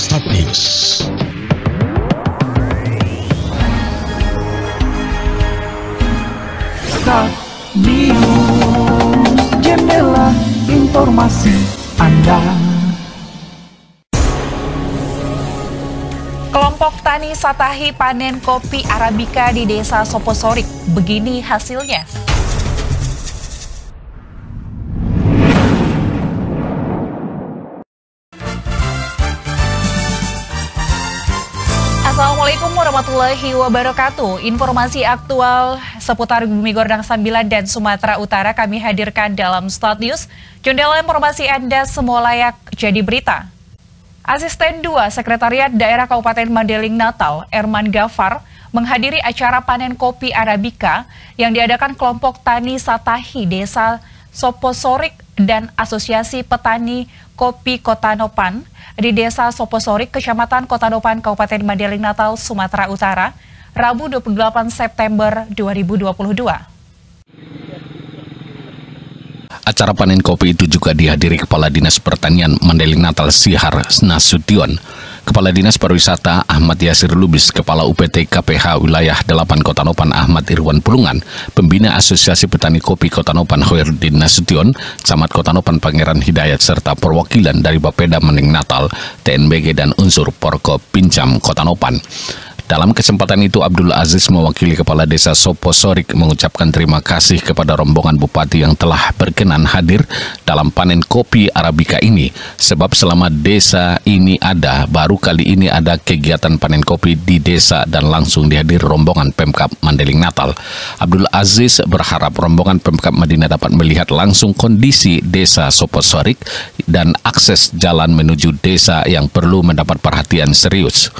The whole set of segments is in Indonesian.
Start News. Start News, jendela informasi Anda. Kelompok tani Satahi panen kopi Arabica di Desa Soposorik. Begini hasilnya. Assalamualaikum warahmatullahi wabarakatuh. Informasi aktual seputar Bumi Gordang Sambilan dan Sumatera Utara kami hadirkan dalam Start News. Jendela informasi Anda semua layak jadi berita. Asisten 2 Sekretariat Daerah Kabupaten Mandailing Natal, Erman Gafar, menghadiri acara panen kopi Arabica yang diadakan kelompok tani Satahi Desa Soposorik dan Asosiasi Petani Kopi Kota Nopan di Desa Soposorik, Kecamatan Kota Nopan, Kabupaten Mandailing Natal, Sumatera Utara, Rabu 28 September 2022. Acara panen kopi itu juga dihadiri Kepala Dinas Pertanian Mandailing Natal Sihar Nasution, Kepala Dinas Pariwisata Ahmad Yasir Lubis, Kepala UPT KPH Wilayah 8 Kota Nopan Ahmad Irwan Pulungan, Pembina Asosiasi Petani Kopi Kota Nopan Hoerdin Nasution, Camat Kota Nopan Pangeran Hidayat, serta perwakilan dari Bapeda Mandailing Natal, TNBG dan unsur Porko Pincam Kota Nopan. Dalam kesempatan itu, Abdul Aziz mewakili Kepala Desa Soposorik mengucapkan terima kasih kepada rombongan Bupati yang telah berkenan hadir dalam panen kopi Arabica ini. Sebab selama desa ini ada, baru kali ini ada kegiatan panen kopi di desa dan langsung dihadiri rombongan Pemkab Mandailing Natal. Abdul Aziz berharap rombongan Pemkab Madinah dapat melihat langsung kondisi desa Soposorik dan akses jalan menuju desa yang perlu mendapat perhatian serius.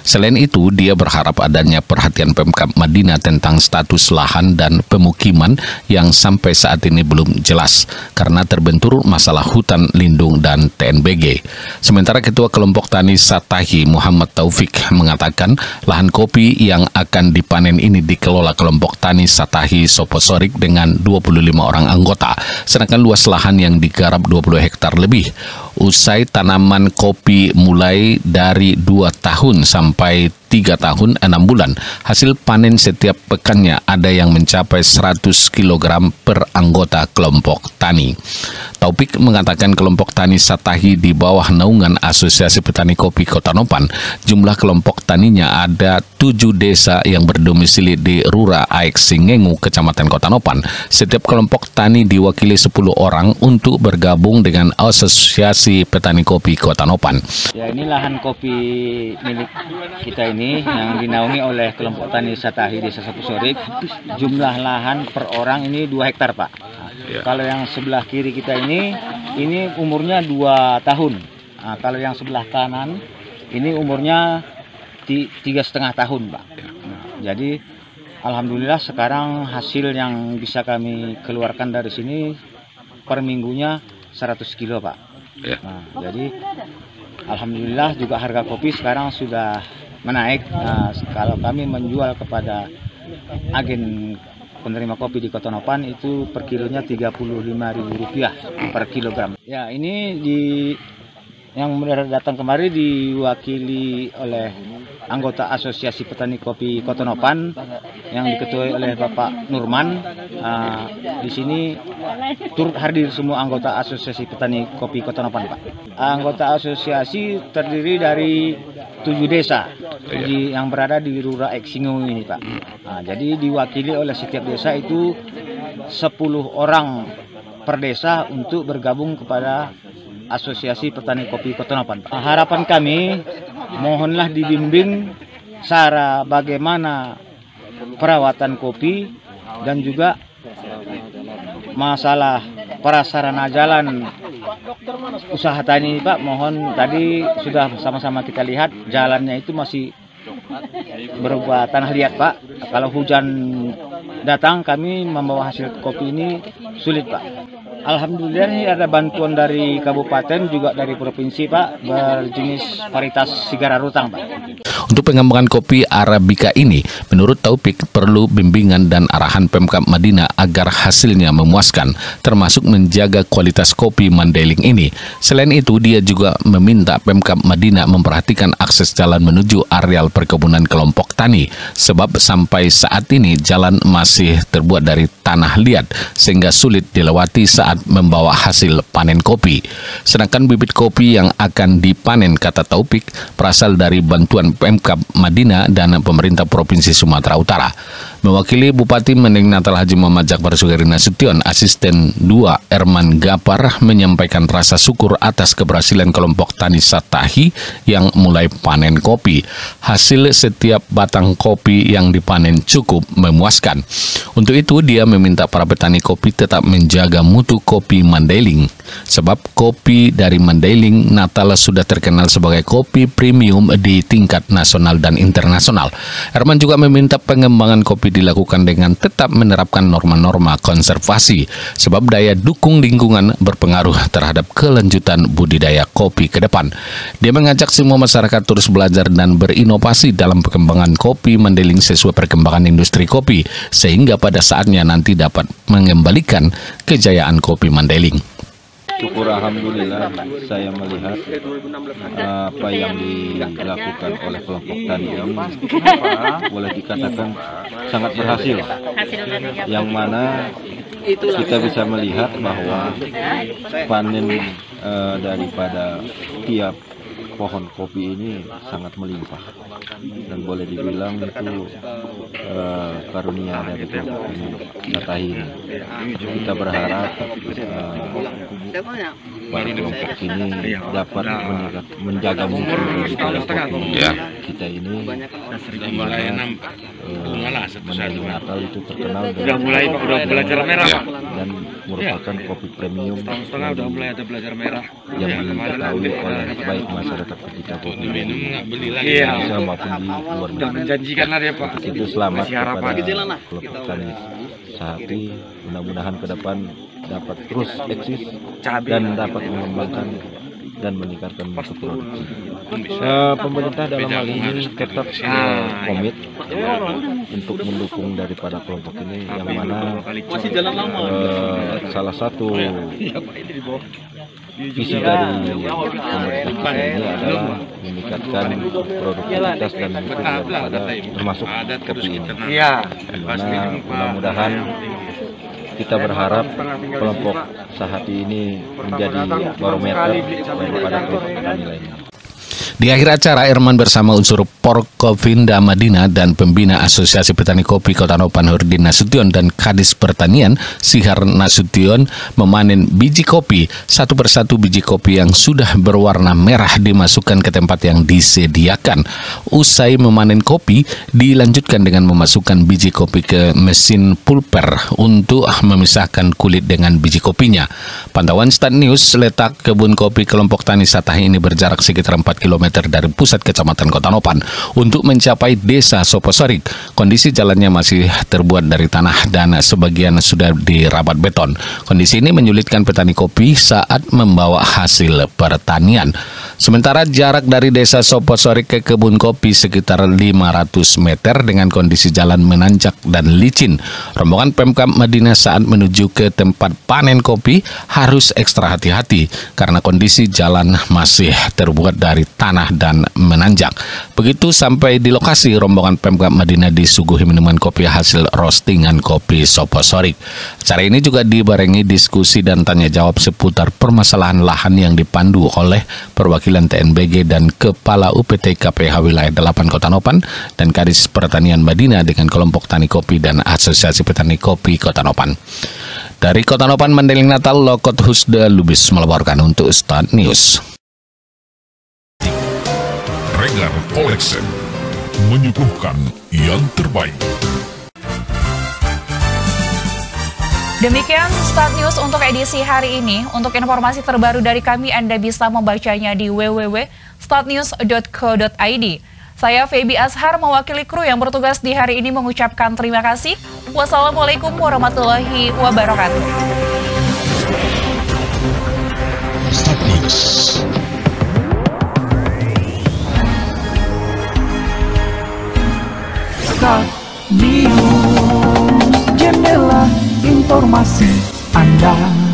Selain itu, dia berharap adanya perhatian Pemkab Madinah tentang status lahan dan pemukiman yang sampai saat ini belum jelas karena terbentur masalah hutan lindung dan TNBG. Sementara Ketua Kelompok Tani Satahi Muhammad Taufik mengatakan lahan kopi yang akan dipanen ini dikelola Kelompok Tani Satahi Soposorik dengan 25 orang anggota, sedangkan luas lahan yang digarap 20 hektar lebih. Usai tanaman kopi mulai dari 2 tahun sampai 3 tahun 6 bulan, hasil panen setiap pekannya ada yang mencapai 100 kg per anggota kelompok tani. Taufik mengatakan kelompok tani Satahi di bawah naungan Asosiasi Petani Kopi Kota Nopan. Jumlah kelompok taninya ada 7 desa yang berdomisili di Rura Aek Singengu, Kecamatan Kota Nopan. Setiap kelompok tani diwakili 10 orang untuk bergabung dengan Asosiasi Petani Kopi Kota Nopan. Ya, ini lahan kopi milik kita ini yang dinaungi oleh kelompok tani Satahi Desa Soposorik. Jumlah lahan per orang ini 2 hektar, Pak. Ya. Kalau yang sebelah kiri kita ini umurnya 2 tahun. Nah, kalau yang sebelah kanan ini umurnya 3,5 tahun, Pak. Nah, jadi alhamdulillah sekarang hasil yang bisa kami keluarkan dari sini per minggunya 100 kilo, Pak. Ya. Nah, jadi alhamdulillah juga harga kopi sekarang sudah menaik. Nah, kalau kami menjual kepada agen penerima kopi di Kota Nopan itu per kilonya Rp35.000 per kilogram. Ya, ini yang datang kemari diwakili oleh anggota Asosiasi Petani Kopi Kota Nopan yang diketuai oleh Bapak Nurman. Di sini turut hadir semua anggota Asosiasi Petani Kopi Kota Nopan, Pak. Anggota asosiasi terdiri dari 7 desa yang berada di Rura Aek Singengu ini, Pak. Nah, jadi diwakili oleh setiap desa itu 10 orang per desa untuk bergabung kepada Asosiasi Petani Kopi Kota Nopan. Harapan kami, mohonlah dibimbing cara bagaimana perawatan kopi dan juga masalah prasarana jalan usaha tani, Pak. Mohon, tadi sudah sama-sama kita lihat jalannya itu masih berupa tanah liat, Pak. Kalau hujan datang kami membawa hasil kopi ini sulit, Pak. Alhamdulillah ini ada bantuan dari kabupaten juga dari provinsi Pak, berjenis varietas Sigara Rutang Pak. Untuk pengembangan kopi Arabica ini, menurut Taufik perlu bimbingan dan arahan Pemkab Madinah agar hasilnya memuaskan, termasuk menjaga kualitas kopi Mandailing ini. Selain itu, dia juga meminta Pemkab Madinah memperhatikan akses jalan menuju areal perkebunan kelompok tani, sebab sampai saat ini jalan masih terbuat dari tanah liat, sehingga sulit dilewati saat membawa hasil panen kopi. Sedangkan bibit kopi yang akan dipanen, kata Taufik, berasal dari bantuan Pemkab Madinah dan pemerintah Provinsi Sumatera Utara. Mewakili Bupati Mandailing Natal Haji Muhammad Jakbar Sugeri Nasution, Asisten 2 Erman Gapar menyampaikan rasa syukur atas keberhasilan kelompok tani Satahi yang mulai panen kopi. Hasil setiap batang kopi yang dipanen cukup memuaskan. Untuk itu, dia meminta para petani kopi tetap menjaga mutu kopi Mandailing, sebab kopi dari Mandailing Natal sudah terkenal sebagai kopi premium di tingkat nasional dan internasional. Erman juga meminta pengembangan kopi dilakukan dengan tetap menerapkan norma-norma konservasi, sebab daya dukung lingkungan berpengaruh terhadap kelanjutan budidaya kopi ke depan. Dia mengajak semua masyarakat terus belajar dan berinovasi dalam pengembangan kopi Mandailing sesuai perkembangan industri kopi, sehingga pada saatnya nanti dapat mengembalikan kejayaan kopi Mandailing. Syukur alhamdulillah saya melihat apa yang dilakukan oleh kelompok tani ini boleh dikatakan sangat berhasil. Yang mana kita bisa melihat bahwa panen daripada tiap pohon kopi ini sangat melimpah dan boleh dibilang itu karunia dari kelompok Satahi ini. Kita berharap para kelompok ini dapat menjaga mutu daripada kopi kita ini. Mandailing Natal itu terkenal dan merupakan kopi premium yang diketahui oleh baik masyarakat kita di Indonesia maupun di luar negeri. Itu selamat kepada kelompok tani Satahi. Mudah-mudahan ke depan dapat terus eksis dan dapat mengembangkan dan meningkatkan mutu produksi. Pemerintah dalam hal ini tetap komit untuk mendukung daripada kelompok ini, yang mana salah satu visi dari pemerintah ini adalah meningkatkan produktivitas dan mutu daripada termasuk kopi ini. Dimana mudah-mudahan kita berharap kelompok Satahi ini menjadi barometer daripada kelompok tani lainnya. Di akhir acara, Erman bersama unsur Porkovinda Madinah dan pembina Asosiasi Petani Kopi Kota Nopan Hurdin Nasution dan Kadis Pertanian Sihar Nasution memanen biji kopi. Satu persatu biji kopi yang sudah berwarna merah dimasukkan ke tempat yang disediakan. Usai memanen kopi, dilanjutkan dengan memasukkan biji kopi ke mesin pulper untuk memisahkan kulit dengan biji kopinya. Pantauan Start News, letak kebun kopi kelompok tani Satahi ini berjarak sekitar 4 km dari pusat kecamatan Kota Nopan untuk mencapai desa Soposorik. Kondisi jalannya masih terbuat dari tanah dan sebagian sudah dirabat beton. Kondisi ini menyulitkan petani kopi saat membawa hasil pertanian. Sementara jarak dari desa Soposorik ke kebun kopi sekitar 500 meter dengan kondisi jalan menanjak dan licin. Rombongan Pemkab Madinah saat menuju ke tempat panen kopi harus ekstra hati-hati karena kondisi jalan masih terbuat dari tanah dan menanjak. Begitu sampai di lokasi, rombongan Pemkab Madinah disuguhi minuman kopi hasil roastingan kopi Soposorik. Acara ini juga dibarengi diskusi dan tanya jawab seputar permasalahan lahan yang dipandu oleh perwakilan TNBG dan Kepala UPT KPH Wilayah 8 Kota Nopan dan Kadis Pertanian Madinah dengan kelompok tani kopi dan Asosiasi Petani Kopi Kota Nopan. Dari Kota Nopan, Mandailing Natal, Lokot Husda Lubis melaporkan untuk Start News. Regar Collection menyuguhkan yang terbaik. Demikian Start News untuk edisi hari ini. Untuk informasi terbaru dari kami, Anda bisa membacanya di www.startnews.co.id. Saya Feby Ashar mewakili kru yang bertugas di hari ini mengucapkan terima kasih. Wassalamualaikum warahmatullahi wabarakatuh. Start News. Start News, jendela informasi Anda.